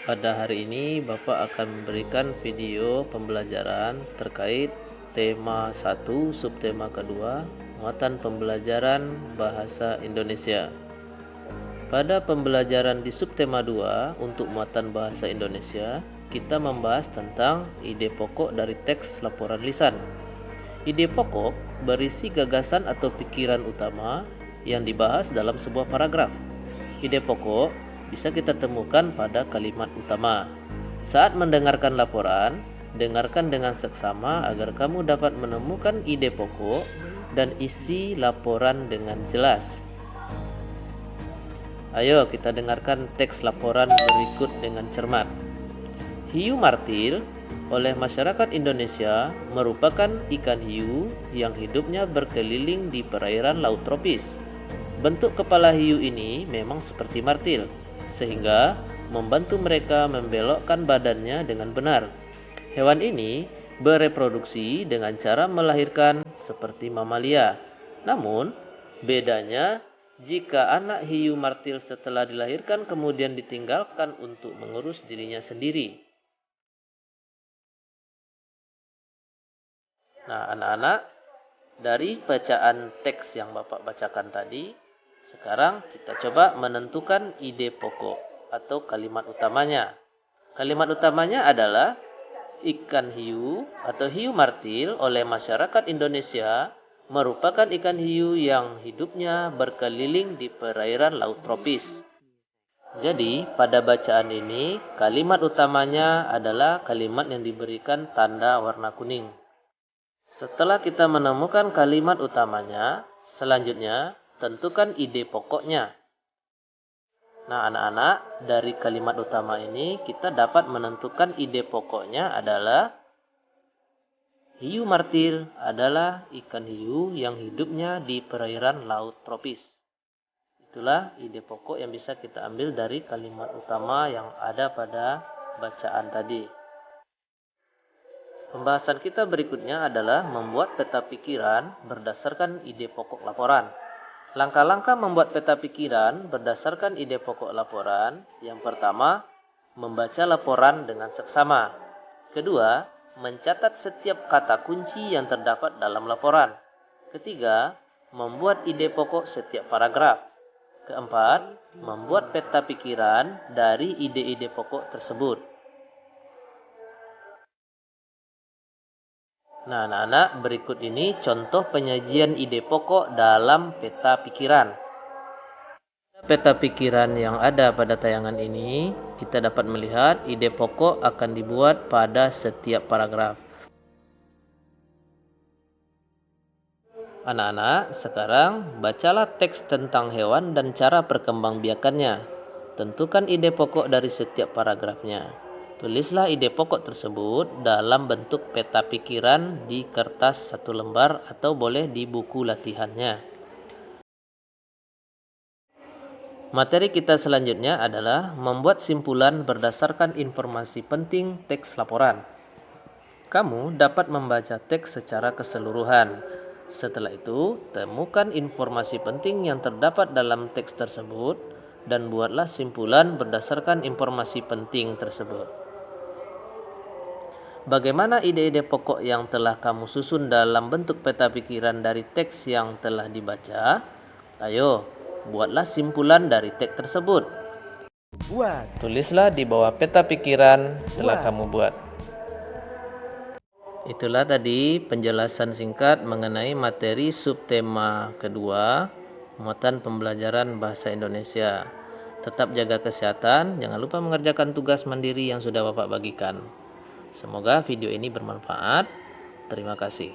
Pada hari ini Bapak akan memberikan video pembelajaran terkait tema 1 subtema kedua, muatan pembelajaran bahasa Indonesia. Pada pembelajaran di subtema 2 untuk muatan bahasa Indonesia, kita membahas tentang ide pokok dari teks laporan lisan. Ide pokok berisi gagasan atau pikiran utama yang dibahas dalam sebuah paragraf. Ide pokok bisa kita temukan pada kalimat utama. Saat mendengarkan laporan, dengarkan dengan seksama agar kamu dapat menemukan ide pokok dan isi laporan dengan jelas. Ayo kita dengarkan teks laporan berikut dengan cermat. Hiu martil oleh masyarakat Indonesia merupakan ikan hiu yang hidupnya berkeliling di perairan laut tropis. Bentuk kepala hiu ini memang seperti martil, sehingga membantu mereka membelokkan badannya dengan benar. Hewan ini bereproduksi dengan cara melahirkan seperti mamalia. Namun, bedanya jika anak hiu martil setelah dilahirkan kemudian ditinggalkan untuk mengurus dirinya sendiri. Nah, anak-anak, dari bacaan teks yang Bapak bacakan tadi, sekarang kita coba menentukan ide pokok atau kalimat utamanya. Kalimat utamanya adalah ikan hiu atau hiu martil oleh masyarakat Indonesia merupakan ikan hiu yang hidupnya berkeliling di perairan laut tropis. Jadi, pada bacaan ini, kalimat utamanya adalah kalimat yang diberikan tanda warna kuning. Setelah kita menemukan kalimat utamanya, selanjutnya tentukan ide pokoknya. Nah, anak-anak, dari kalimat utama ini kita dapat menentukan ide pokoknya adalah hiu martil adalah ikan hiu yang hidupnya di perairan laut tropis. Itulah ide pokok yang bisa kita ambil dari kalimat utama yang ada pada bacaan tadi. Pembahasan kita berikutnya adalah membuat peta pikiran berdasarkan ide pokok laporan. Langkah-langkah membuat peta pikiran berdasarkan ide pokok laporan. Yang pertama, membaca laporan dengan seksama. Kedua, mencatat setiap kata kunci yang terdapat dalam laporan. Ketiga, membuat ide pokok setiap paragraf. Keempat, membuat peta pikiran dari ide-ide pokok tersebut. Nah, anak-anak, berikut ini contoh penyajian ide pokok dalam peta pikiran. Peta pikiran yang ada pada tayangan ini, kita dapat melihat ide pokok akan dibuat pada setiap paragraf. Anak-anak, sekarang bacalah teks tentang hewan dan cara perkembangbiakannya. Tentukan ide pokok dari setiap paragrafnya. Tulislah ide pokok tersebut dalam bentuk peta pikiran di kertas 1 lembar atau boleh di buku latihannya. Materi kita selanjutnya adalah membuat simpulan berdasarkan informasi penting teks laporan. Kamu dapat membaca teks secara keseluruhan. Setelah itu, temukan informasi penting yang terdapat dalam teks tersebut dan buatlah simpulan berdasarkan informasi penting tersebut. Bagaimana ide-ide pokok yang telah kamu susun dalam bentuk peta pikiran dari teks yang telah dibaca? Ayo, buatlah simpulan dari teks tersebut. Tulislah di bawah peta pikiran telah kamu buat. Itulah tadi penjelasan singkat mengenai materi subtema kedua, muatan pembelajaran bahasa Indonesia. Tetap jaga kesehatan, jangan lupa mengerjakan tugas mandiri yang sudah Bapak bagikan. Semoga video ini bermanfaat. Terima kasih.